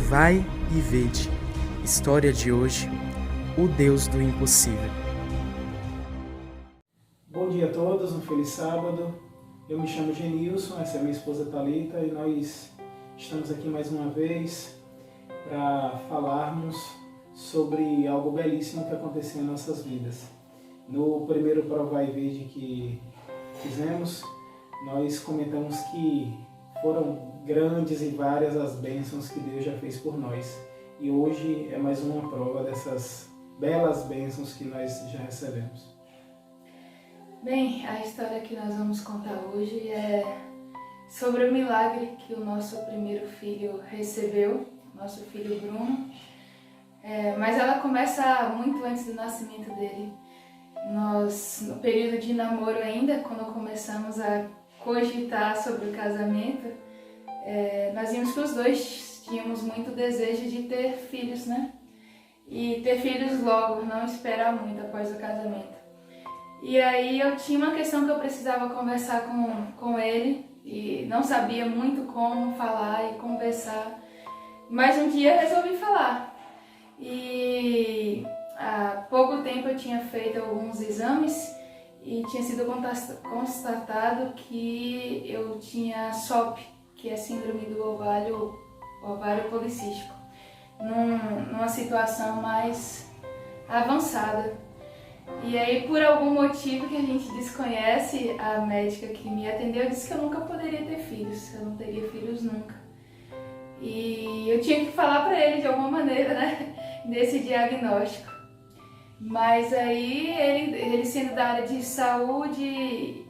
Provai e vede. História de hoje, o Deus do impossível. Bom dia a todos, um feliz sábado. Eu me chamo Genilson, essa é minha esposa Thalita e nós estamos aqui mais uma vez para falarmos sobre algo belíssimo que aconteceu em nossas vidas. No primeiro Provai e Vede que fizemos, nós comentamos que foram grandes e várias as bênçãos que Deus já fez por nós. E hoje é mais uma prova dessas belas bênçãos que nós já recebemos. Bem, a história que nós vamos contar hoje é sobre o milagre que o nosso primeiro filho recebeu, nosso filho Bruno. Mas ela começa muito antes do nascimento dele. Nós, no período de namoro ainda, quando começamos a cogitar sobre o casamento, nós vimos que os dois tínhamos muito desejo de ter filhos, né? E ter filhos logo, não esperar muito após o casamento. E aí eu tinha uma questão que eu precisava conversar com ele e não sabia muito como falar e conversar, mas um dia resolvi falar. E há pouco tempo eu tinha feito alguns exames e tinha sido constatado que eu tinha SOP, que é síndrome do ovário policístico, numa situação mais avançada. E aí, por algum motivo que a gente desconhece, a médica que me atendeu disse que eu nunca poderia ter filhos, eu não teria filhos nunca. E eu tinha que falar para ele de alguma maneira, né, desse diagnóstico. Mas aí ele sendo da área de saúde,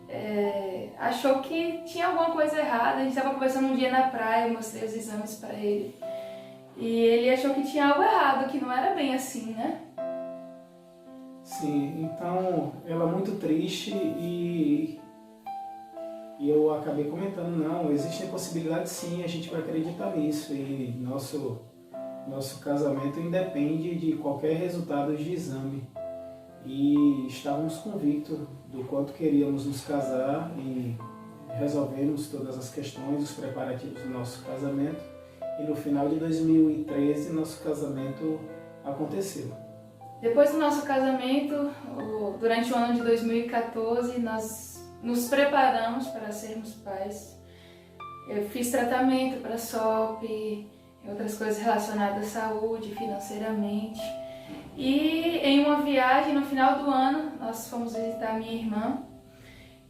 achou que tinha alguma coisa errada. A gente estava conversando um dia na praia, eu mostrei os exames para ele. E ele achou que tinha algo errado, que não era bem assim, né? Sim, então ela muito triste e eu acabei comentando, não, existem possibilidades sim, a gente vai acreditar nisso e nosso casamento independe de qualquer resultado de exame. E estávamos convictos do quanto queríamos nos casar e resolvemos todas as questões, os preparativos do nosso casamento. E no final de 2013, nosso casamento aconteceu. Depois do nosso casamento, durante o ano de 2014, nós nos preparamos para sermos pais. Eu fiz tratamento para SOP, outras coisas relacionadas à saúde, financeiramente. E em uma viagem, no final do ano, nós fomos visitar minha irmã.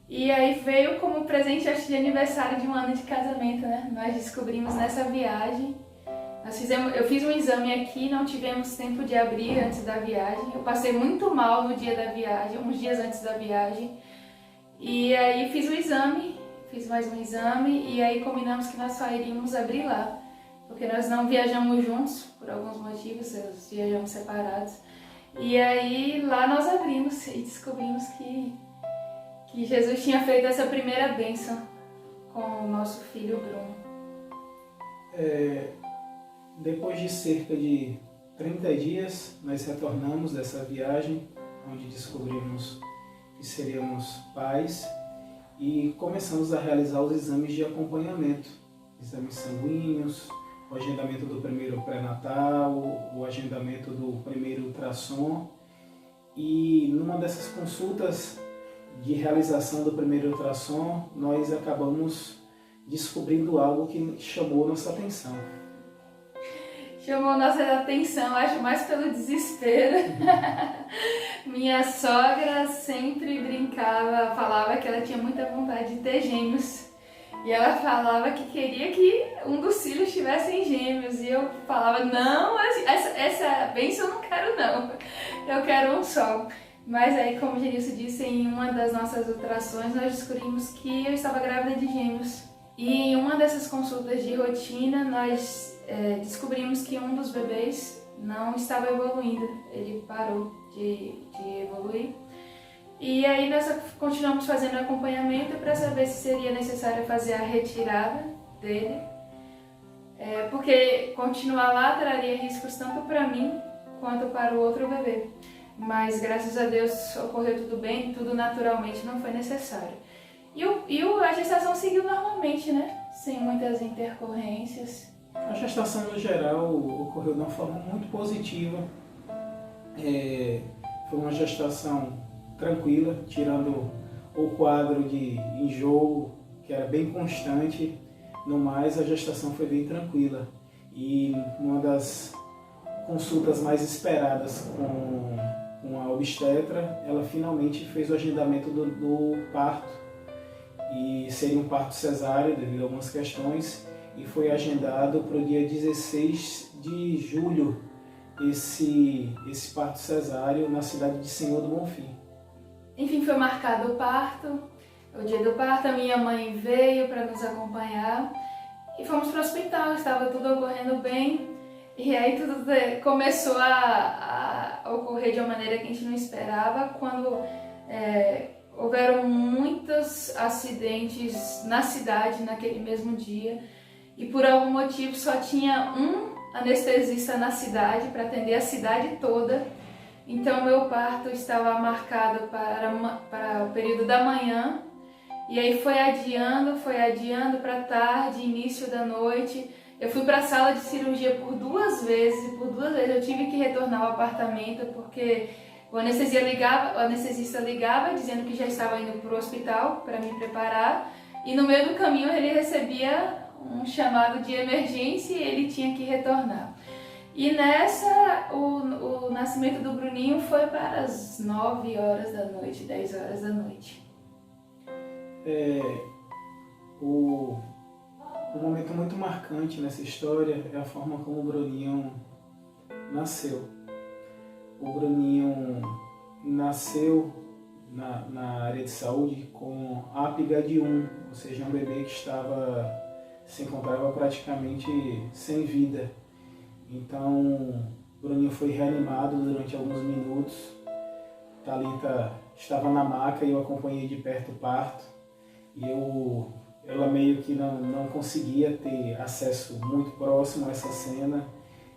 E aí veio como presente, acho, de aniversário de um ano de casamento, né? Nós descobrimos nessa viagem. Eu fiz um exame aqui, não tivemos tempo de abrir antes da viagem. Eu passei muito mal no dia da viagem, uns dias antes da viagem. E aí fiz mais um exame e aí combinamos que nós só iríamos abrir lá. Porque nós não viajamos juntos, por alguns motivos, nós viajamos separados. E aí lá nós abrimos e descobrimos que Jesus tinha feito essa primeira bênção com o nosso filho Bruno. Depois de cerca de 30 dias, nós retornamos dessa viagem, onde descobrimos que seríamos pais e começamos a realizar os exames de acompanhamento, exames sanguíneos, o agendamento do primeiro pré-natal, o agendamento do primeiro ultrassom. E numa dessas consultas de realização do primeiro ultrassom, nós acabamos descobrindo algo que chamou nossa atenção. Chamou nossa atenção, acho mais pelo desespero. Minha sogra sempre brincava, falava que ela tinha muita vontade de ter gêmeos. E ela falava que queria que um dos filhos tivessem gêmeos. E eu falava, não, essa bênção eu não quero não, eu quero um só. Mas aí, como o Genilson disse, em uma das nossas ultrassons, nós descobrimos que eu estava grávida de gêmeos. E em uma dessas consultas de rotina, nós descobrimos que um dos bebês não estava evoluindo, ele parou de evoluir. E aí nós continuamos fazendo acompanhamento para saber se seria necessário fazer a retirada dele, porque continuar lá traria riscos tanto para mim quanto para o outro bebê. Mas graças a Deus ocorreu tudo bem, tudo naturalmente, não foi necessário. E a gestação seguiu normalmente, né? Sem muitas intercorrências. A gestação, no geral, ocorreu de uma forma muito positiva. Foi uma gestação tranquila, tirando o quadro de enjoo, que era bem constante. No mais, a gestação foi bem tranquila. E uma das consultas mais esperadas com a obstetra, ela finalmente fez o agendamento do parto. E seria um parto cesáreo devido a algumas questões. E foi agendado para o dia 16 de julho esse parto cesáreo na cidade de Senhor do Bonfim. Enfim, foi marcado o parto, o dia do parto, a minha mãe veio para nos acompanhar e fomos para o hospital, estava tudo ocorrendo bem e aí tudo começou a ocorrer de uma maneira que a gente não esperava quando houveram muitos acidentes na cidade naquele mesmo dia e por algum motivo só tinha um anestesista na cidade para atender a cidade toda. Então meu parto estava marcado para o período da manhã e aí foi adiando para tarde, início da noite. Eu fui para a sala de cirurgia por duas vezes e por duas vezes eu tive que retornar ao apartamento porque o anestesista ligava dizendo que já estava indo para o hospital para me preparar e no meio do caminho ele recebia um chamado de emergência e ele tinha que retornar. E nessa, o nascimento do Bruninho foi para as 9 horas da noite, 10 horas da noite. Um momento muito marcante nessa história é a forma como o Bruninho nasceu. O Bruninho nasceu na área de saúde com APGAD1, ou seja, um bebê que se encontrava praticamente sem vida. Então, o Bruninho foi reanimado durante alguns minutos. Thalita estava na maca e eu acompanhei de perto o parto. E ela meio que não conseguia ter acesso muito próximo a essa cena.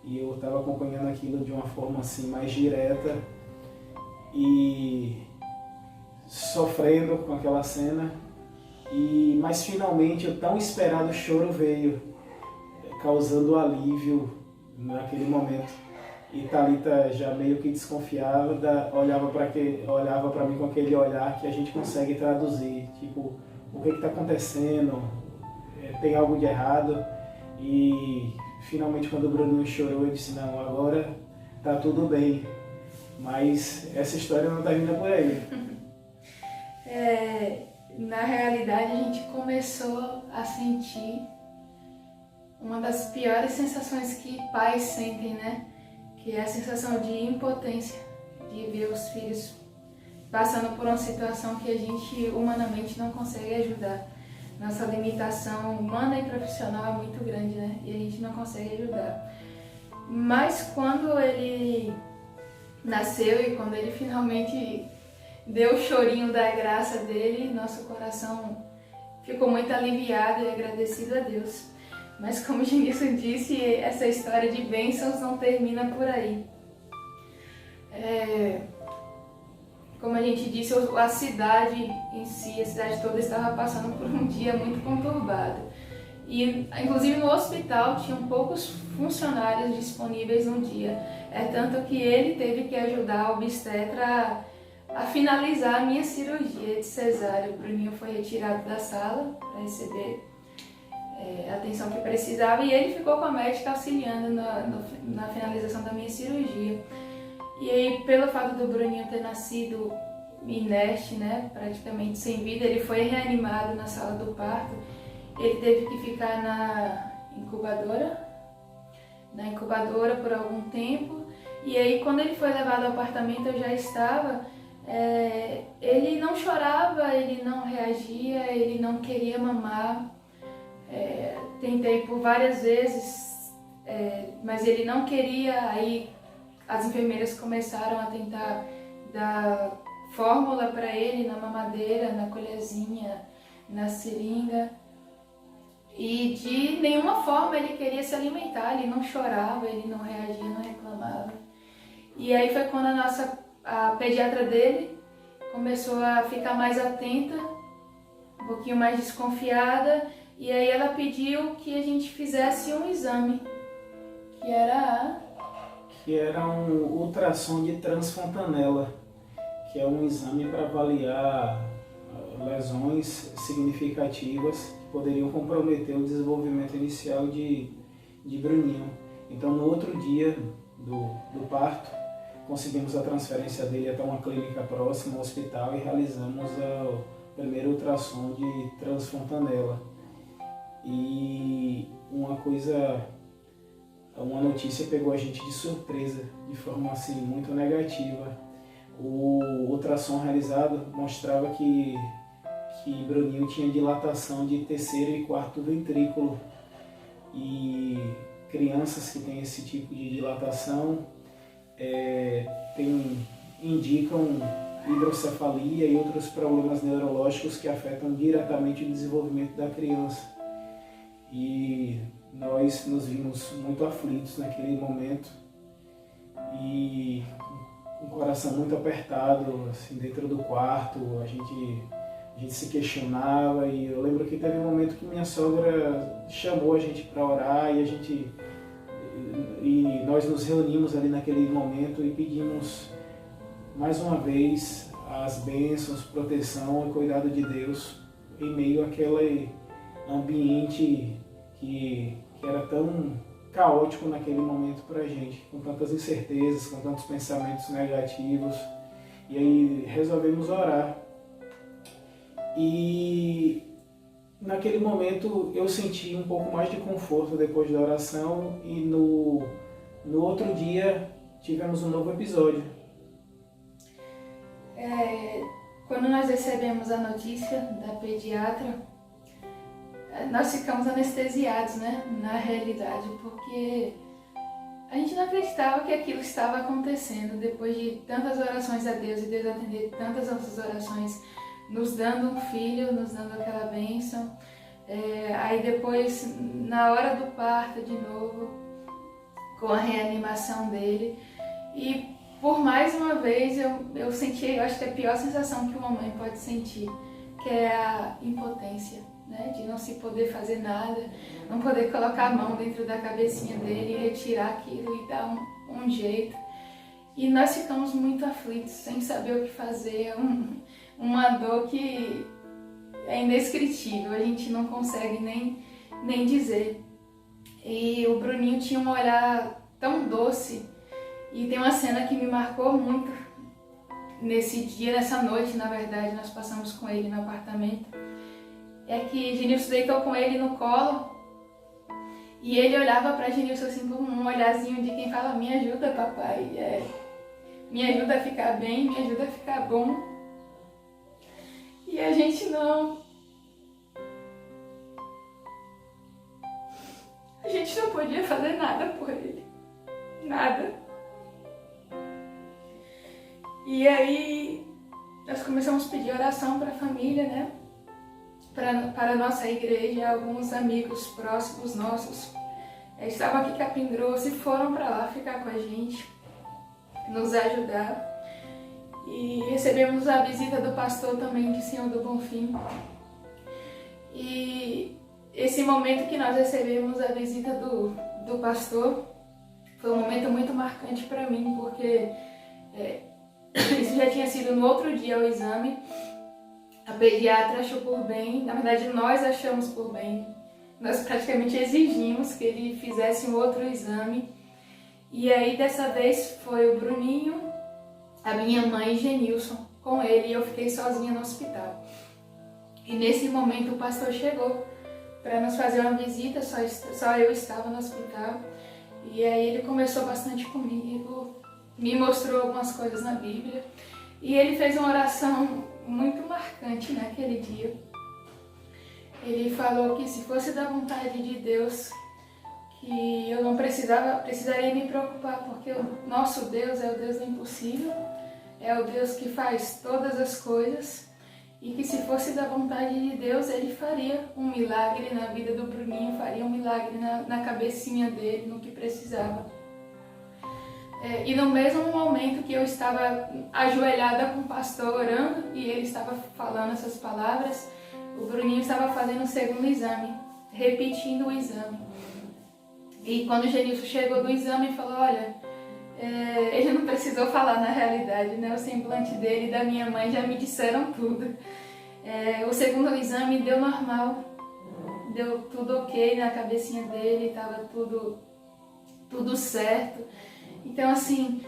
E eu estava acompanhando aquilo de uma forma assim mais direta e sofrendo com aquela cena. Mas finalmente o tão esperado choro veio, causando alívio naquele momento. E Thalita já meio que desconfiava, olhava para mim com aquele olhar que a gente consegue traduzir, tipo, o que está acontecendo, tem algo de errado. E finalmente quando o Bruninho chorou, eu disse, não, agora tá tudo bem. Mas essa história não termina por aí. Na realidade, a gente começou a sentir uma das piores sensações que pais sentem, né? Que é a sensação de impotência, de ver os filhos passando por uma situação que a gente humanamente não consegue ajudar. Nossa limitação humana e profissional é muito grande, né? E a gente não consegue ajudar. Mas quando ele nasceu e quando ele finalmente deu o chorinho da graça dele, nosso coração ficou muito aliviado e agradecido a Deus. Mas como o Genilson disse, essa história de bênçãos não termina por aí. Como a gente disse, a cidade em si, a cidade toda estava passando por um dia muito conturbado. E inclusive no hospital tinham poucos funcionários disponíveis no dia. Tanto que ele teve que ajudar a obstetra a finalizar a minha cirurgia de cesárea. O Bruninho foi retirado da sala para receber a atenção que precisava e ele ficou com a médica auxiliando na finalização da minha cirurgia. E aí, pelo fato do Bruninho ter nascido inerte, né, praticamente sem vida, ele foi reanimado na sala do parto. Ele teve que ficar na incubadora por algum tempo. E aí, quando ele foi levado ao apartamento, eu já estava. Ele não chorava, ele não reagia, ele não queria mamar. Tentei por várias vezes, mas ele não queria. Aí as enfermeiras começaram a tentar dar fórmula para ele na mamadeira, na colherzinha, na seringa. E de nenhuma forma ele queria se alimentar, ele não chorava, ele não reagia, não reclamava. E aí foi quando a pediatra dele começou a ficar mais atenta, um pouquinho mais desconfiada, E aí ela pediu que a gente fizesse um exame, que era um ultrassom de transfontanela, que é um exame para avaliar lesões significativas que poderiam comprometer o desenvolvimento inicial de Bruninho. Então, no outro dia do parto, conseguimos a transferência dele até uma clínica próxima, um hospital, e realizamos o primeiro ultrassom de transfontanela. E uma notícia pegou a gente de surpresa, de forma assim muito negativa. O ultrassom realizado mostrava que Bruninho tinha dilatação de terceiro e quarto ventrículo. E crianças que têm esse tipo de dilatação indicam hidrocefalia e outros problemas neurológicos que afetam diretamente o desenvolvimento da criança. E nós nos vimos muito aflitos naquele momento e com o coração muito apertado, assim, dentro do quarto, a gente se questionava. E eu lembro que teve um momento que minha sogra chamou a gente para orar e nós nos reunimos ali naquele momento e pedimos mais uma vez as bênçãos, proteção e cuidado de Deus em meio àquele ambiente que era tão caótico naquele momento para a gente, com tantas incertezas, com tantos pensamentos negativos. E aí resolvemos orar. E naquele momento eu senti um pouco mais de conforto depois da oração, e no outro dia tivemos um novo episódio. Quando nós recebemos a notícia da pediatra, nós ficamos anestesiados, né, na realidade, porque a gente não acreditava que aquilo estava acontecendo, depois de tantas orações a Deus e Deus atender tantas nossas orações, nos dando um filho, nos dando aquela bênção. Aí depois, na hora do parto de novo, com a reanimação dele, e por mais uma vez eu senti, eu acho que é a pior sensação que uma mãe pode sentir, que é a impotência, né? De não se poder fazer nada, não poder colocar a mão dentro da cabecinha dele e retirar aquilo e dar um jeito. E nós ficamos muito aflitos, sem saber o que fazer, uma dor que é indescritível, a gente não consegue nem dizer. E o Bruninho tinha um olhar tão doce, e tem uma cena que me marcou muito nesse dia, nessa noite, na verdade, nós passamos com ele no apartamento. É que Genilson deitou com ele no colo e ele olhava pra Genilson assim com um olharzinho de quem fala: me ajuda, papai, me ajuda a ficar bem, me ajuda a ficar bom. E a gente não podia fazer nada por ele, nada. E aí nós começamos a pedir oração para a família, né? Para a nossa igreja. Alguns amigos próximos nossos estavam aqui em Capim Grosso e foram para lá ficar com a gente, nos ajudar. E recebemos a visita do pastor também, de Senhor do Bonfim. E esse momento que nós recebemos a visita do pastor foi um momento muito marcante para mim, porque isso já tinha sido no outro dia o exame. A pediatra achou por bem, na verdade nós achamos por bem, nós praticamente exigimos que ele fizesse um outro exame. E aí dessa vez foi o Bruninho, a minha mãe e Genilson com ele, e eu fiquei sozinha no hospital. E nesse momento o pastor chegou para nos fazer uma visita, só eu estava no hospital. E aí ele conversou bastante comigo, me mostrou algumas coisas na Bíblia, e ele fez uma oração muito marcante naquele dia. Ele falou que se fosse da vontade de Deus, que eu não precisaria me preocupar, porque o nosso Deus é o Deus do impossível, é o Deus que faz todas as coisas, e que se fosse da vontade de Deus, ele faria um milagre na vida do Bruninho, faria um milagre na cabecinha dele, no que precisava. E no mesmo momento que eu estava ajoelhada com o pastor orando, e ele estava falando essas palavras, o Bruninho estava fazendo o segundo exame. repetindo o exame. E quando o Genilson chegou do exame, falou, olha, ele não precisou falar na realidade, né? O semblante dele e da minha mãe já me disseram tudo. O segundo exame deu normal, deu tudo ok na cabecinha dele, estava tudo certo. Então, assim,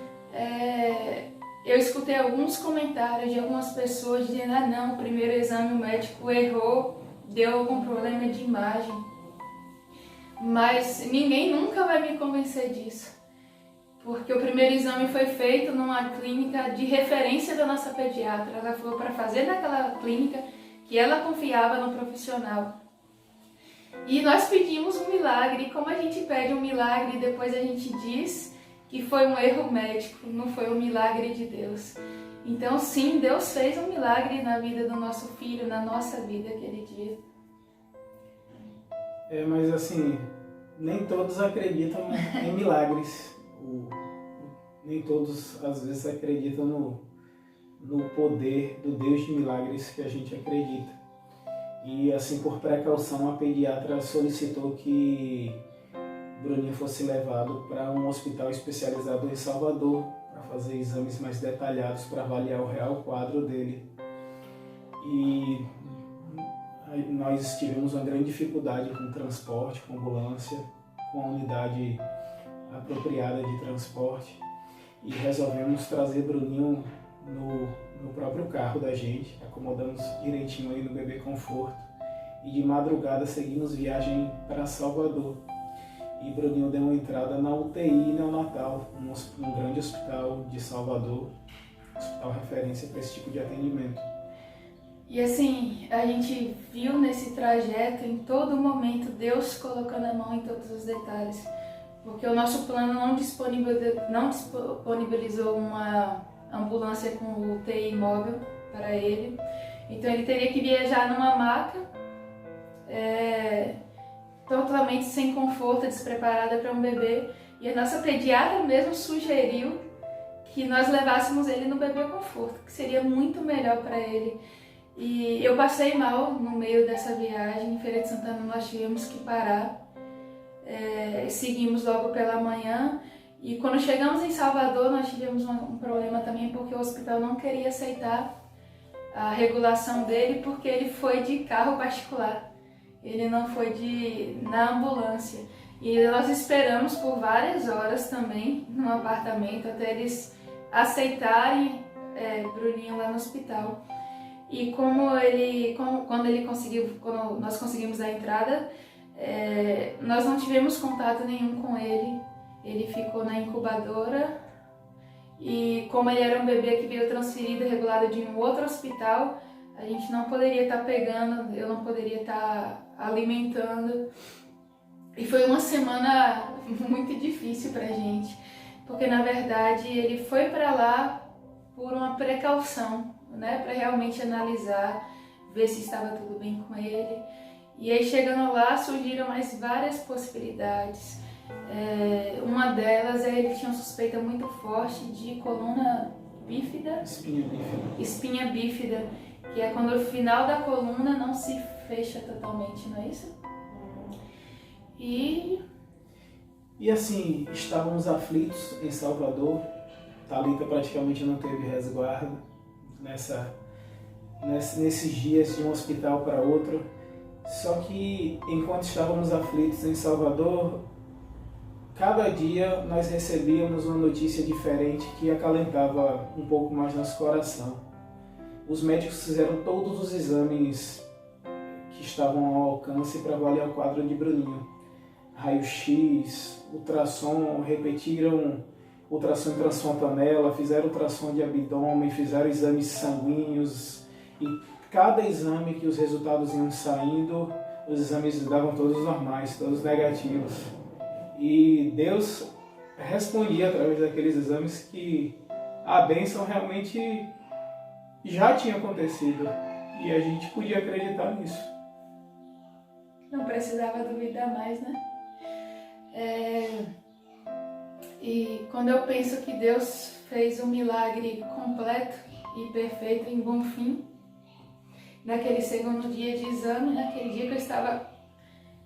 eu escutei alguns comentários de algumas pessoas dizendo, não, o primeiro exame o médico errou, deu algum problema de imagem. Mas ninguém nunca vai me convencer disso, porque o primeiro exame foi feito numa clínica de referência da nossa pediatra. Ela falou para fazer naquela clínica que ela confiava no profissional. E nós pedimos um milagre, e como a gente pede um milagre, depois a gente diz que foi um erro médico, não foi um milagre de Deus. Então sim, Deus fez um milagre na vida do nosso filho, na nossa vida aquele dia. Mas assim, nem todos acreditam em milagres. Nem todos, às vezes, acreditam no poder do Deus de milagres que a gente acredita. E assim, por precaução, a pediatra solicitou que Bruninho fosse levado para um hospital especializado em Salvador para fazer exames mais detalhados para avaliar o real quadro dele. E nós tivemos uma grande dificuldade com transporte, com ambulância, com a unidade apropriada de transporte, e resolvemos trazer Bruninho no próprio carro da gente, acomodamos direitinho aí no Bebê Conforto, e de madrugada seguimos viagem para Salvador. E Bruninho deu uma entrada na UTI neonatal, num grande hospital de Salvador, hospital referência para esse tipo de atendimento. E assim, a gente viu nesse trajeto, em todo momento, Deus colocando a mão em todos os detalhes. Porque o nosso plano não disponibilizou uma ambulância com UTI móvel para ele. Então ele teria que viajar numa maca, totalmente sem conforto, despreparada para um bebê. E a nossa pediatra mesmo sugeriu que nós levássemos ele no Bebê Conforto, que seria muito melhor para ele. E eu passei mal no meio dessa viagem. Em Feira de Santana nós tivemos que parar. Seguimos logo pela manhã. E quando chegamos em Salvador nós tivemos um problema também, porque o hospital não queria aceitar a regulação dele, porque ele foi de carro particular. Ele não foi na ambulância. E nós esperamos por várias horas também no apartamento até eles aceitarem Bruninho lá no hospital. E quando nós conseguimos a entrada, nós não tivemos contato nenhum com ele. Ele ficou na incubadora, e como ele era um bebê que veio transferido e regulado de um outro hospital, a gente não poderia estar pegando, eu não poderia estar alimentando. E foi uma semana muito difícil pra gente, porque na verdade ele foi para lá por uma precaução, né, para realmente analisar, ver se estava tudo bem com ele. E aí chegando lá surgiram mais várias possibilidades. Uma delas ele tinha uma suspeita muito forte de coluna bífida, espinha bífida, que é quando o final da coluna não se fecha totalmente, não é isso? E assim, estávamos aflitos em Salvador. Thalita praticamente não teve resguardo nesses dias de um hospital para outro. Só que enquanto estávamos aflitos em Salvador, cada dia nós recebíamos uma notícia diferente que acalentava um pouco mais nosso coração. Os médicos fizeram todos os exames que estavam ao alcance para avaliar o quadro de Bruninho. Raio-X, ultrassom, repetiram ultrassom em transfontanela, fizeram ultrassom de abdômen, fizeram exames sanguíneos, e cada exame que os resultados iam saindo, os exames davam todos normais, todos negativos. E Deus respondia através daqueles exames que a bênção realmente já tinha acontecido, e a gente podia acreditar nisso. Não precisava duvidar mais, né? E quando eu penso que Deus fez um milagre completo e perfeito em bom fim, naquele segundo dia de exame, naquele dia que eu estava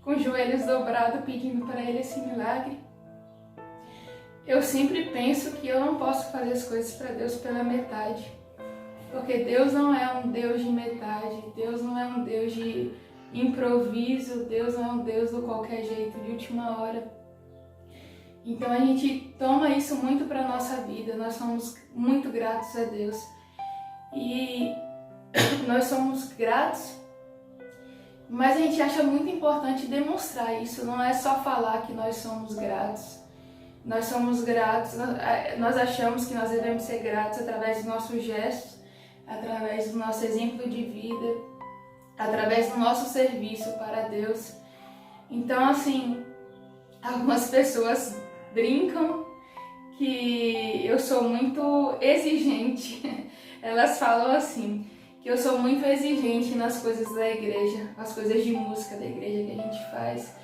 com os joelhos dobrados pedindo para Ele esse milagre. Eu sempre penso que eu não posso fazer as coisas para Deus pela metade, porque Deus não é um Deus de metade, Deus não é um Deus de improviso, Deus não é um Deus do qualquer jeito, de última hora. Então a gente toma isso muito para a nossa vida, nós somos muito gratos a Deus. E nós somos gratos, mas a gente acha muito importante demonstrar isso, não é só falar que nós somos gratos. Nós somos gratos, nós achamos que nós devemos ser gratos através dos nossos gestos, através do nosso exemplo de vida, através do nosso serviço para Deus. Então, assim, algumas pessoas brincam que eu sou muito exigente. Elas falam assim, que eu sou muito exigente nas coisas da igreja, nas coisas de música da igreja que a gente faz.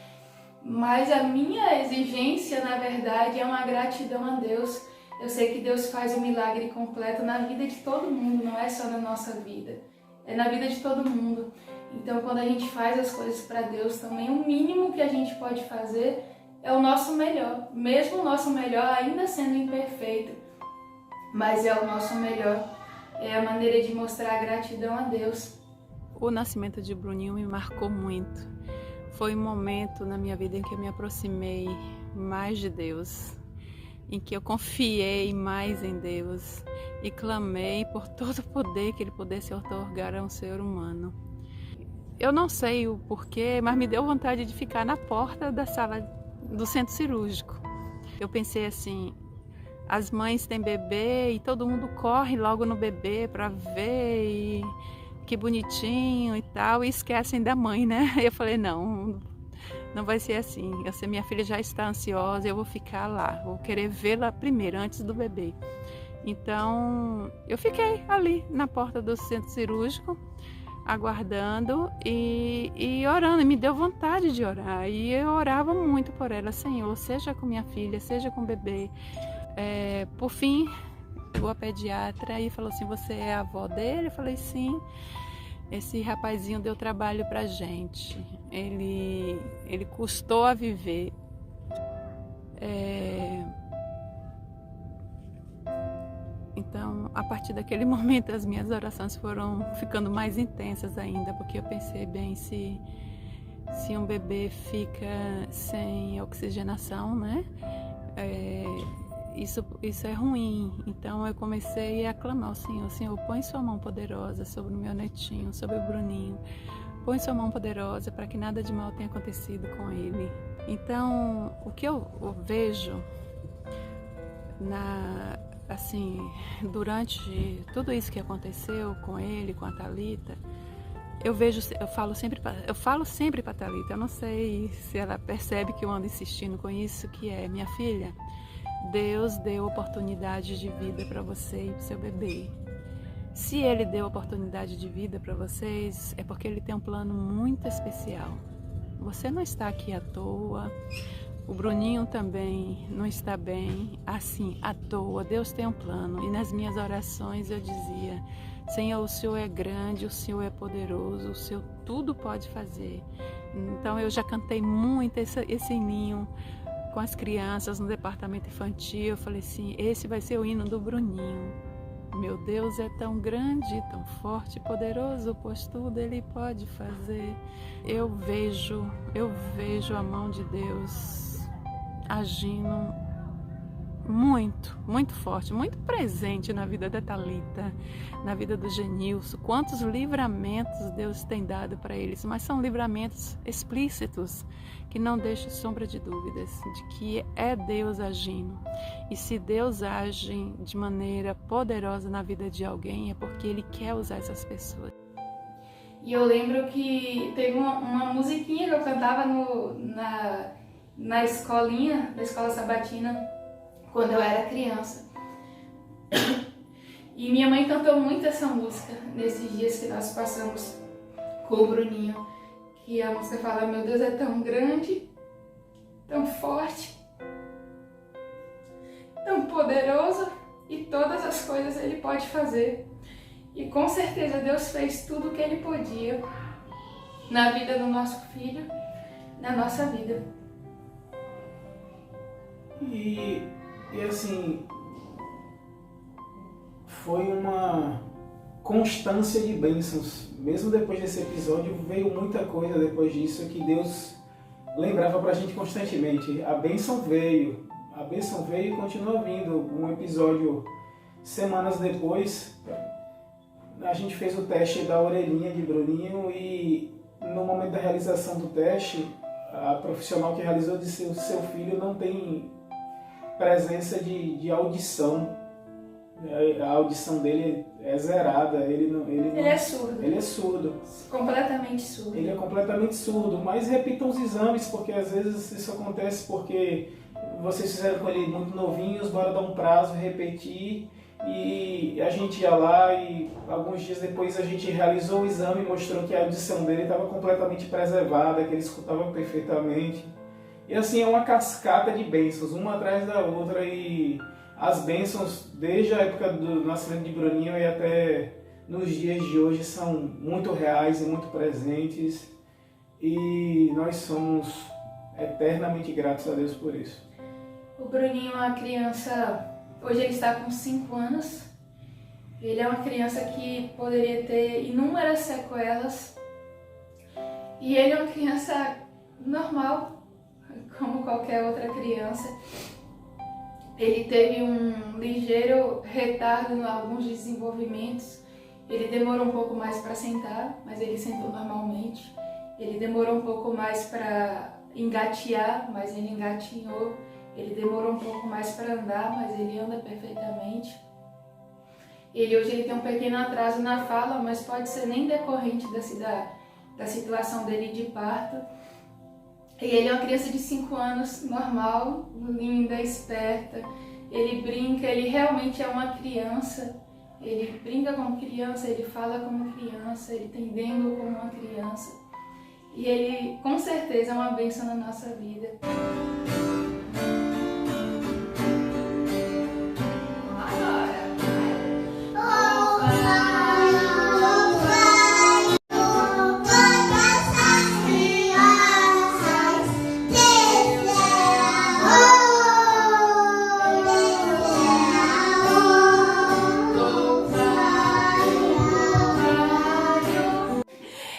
Mas a minha exigência, na verdade, é uma gratidão a Deus. Eu sei que Deus faz um milagre completo na vida de todo mundo, não é só na nossa vida, é na vida de todo mundo. Então, quando a gente faz as coisas para Deus também, o mínimo que a gente pode fazer é o nosso melhor. Mesmo o nosso melhor ainda sendo imperfeito, mas é o nosso melhor. É a maneira de mostrar gratidão a Deus. O nascimento de Bruninho me marcou muito. Foi um momento na minha vida em que eu me aproximei mais de Deus, em que eu confiei mais em Deus e clamei por todo o poder que Ele pudesse otorgar a um ser humano. Eu não sei o porquê, mas me deu vontade de ficar na porta da sala do centro cirúrgico. Eu pensei assim, as mães têm bebê e todo mundo corre logo no bebê para ver e que bonitinho e tal, e esquecem da mãe, né? Eu falei, não vai ser assim. Minha filha já está ansiosa, eu vou ficar lá, vou querer vê-la primeiro, antes do bebê. Então, eu fiquei ali na porta do centro cirúrgico, aguardando e orando, e me deu vontade de orar. E eu orava muito por ela, Senhor, seja com minha filha, seja com o bebê. Por fim, chegou a pediatra e falou assim, você é a avó dele? Eu falei, sim. Esse rapazinho deu trabalho pra gente. Ele custou a viver. Então, a partir daquele momento, as minhas orações foram ficando mais intensas ainda, porque eu pensei bem, se um bebê fica sem oxigenação, né? Isso é ruim. Então eu comecei a clamar ao Senhor, Senhor, põe sua mão poderosa sobre o meu netinho, sobre o Bruninho, põe sua mão poderosa para que nada de mal tenha acontecido com ele. Então, o que eu vejo durante tudo isso que aconteceu com ele, com a Thalita, eu falo sempre para a Thalita, eu não sei se ela percebe que eu ando insistindo com isso, que é, minha filha, Deus deu oportunidade de vida para você e para o seu bebê. Se Ele deu oportunidade de vida para vocês, é porque Ele tem um plano muito especial. Você não está aqui à toa, o Bruninho também não está bem, assim, à toa. Deus tem um plano. E nas minhas orações eu dizia, Senhor, o Senhor é grande, o Senhor é poderoso, o Senhor tudo pode fazer. Então eu já cantei muito esse hininho com as crianças no departamento infantil. Eu falei assim, esse vai ser o hino do Bruninho. Meu Deus é tão grande, tão forte, poderoso, pois tudo Ele pode fazer. Eu vejo a mão de Deus agindo muito, muito forte, muito presente na vida da Thalita, na vida do Genilson. Quantos livramentos Deus tem dado para eles, mas são livramentos explícitos, que não deixam sombra de dúvidas de que é Deus agindo. E se Deus age de maneira poderosa na vida de alguém, é porque Ele quer usar essas pessoas. E eu lembro que teve uma musiquinha que eu cantava na escolinha, na escola sabatina, quando eu era criança. E minha mãe cantou muito essa música nesses dias que nós passamos com o Bruninho. Que a música fala, meu Deus é tão grande, tão forte, tão poderoso, e todas as coisas Ele pode fazer. E com certeza Deus fez tudo o que Ele podia na vida do nosso filho, na nossa vida. E assim, foi uma constância de bênçãos. Mesmo depois desse episódio, veio muita coisa depois disso que Deus lembrava pra gente constantemente. A bênção veio e continua vindo. Um episódio, semanas depois, a gente fez o teste da orelhinha de Bruninho e no momento da realização do teste, a profissional que realizou disse que o seu filho não tem presença de audição. A audição dele é zerada, ele é surdo. Ele é surdo. Completamente surdo. Ele é completamente surdo, mas repitam os exames, porque às vezes isso acontece porque vocês fizeram com ele muito novinhos, bora dar um prazo, repetir, e a gente ia lá e alguns dias depois a gente realizou o exame e mostrou que a audição dele estava completamente preservada, que ele escutava perfeitamente. E assim, é uma cascata de bênçãos, uma atrás da outra, e as bênçãos, desde a época do nascimento de Bruninho e até nos dias de hoje, são muito reais e muito presentes. E nós somos eternamente gratos a Deus por isso. O Bruninho é uma criança, hoje ele está com 5 anos. Ele é uma criança que poderia ter inúmeras sequelas. E ele é uma criança normal, como qualquer outra criança. Ele teve um ligeiro retardo em alguns desenvolvimentos. Ele demorou um pouco mais para sentar, mas ele sentou normalmente. Ele demorou um pouco mais para engatear, mas ele engatinhou. Ele demorou um pouco mais para andar, mas ele anda perfeitamente. Hoje ele tem um pequeno atraso na fala, mas pode ser nem decorrente da situação dele de parto. E ele é uma criança de 5 anos, normal, linda, esperta. Ele brinca, ele realmente é uma criança. Ele brinca como criança, ele fala como criança, ele tem dengo como uma criança. E ele, com certeza, é uma bênção na nossa vida.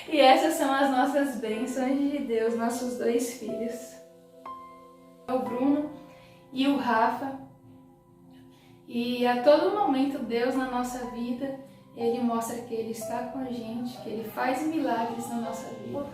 E essas são as nossas bênçãos de Deus, nossos 2 filhos. O Bruno e o Rafa. E a todo momento Deus na nossa vida, Ele mostra que Ele está com a gente, que Ele faz milagres na nossa vida.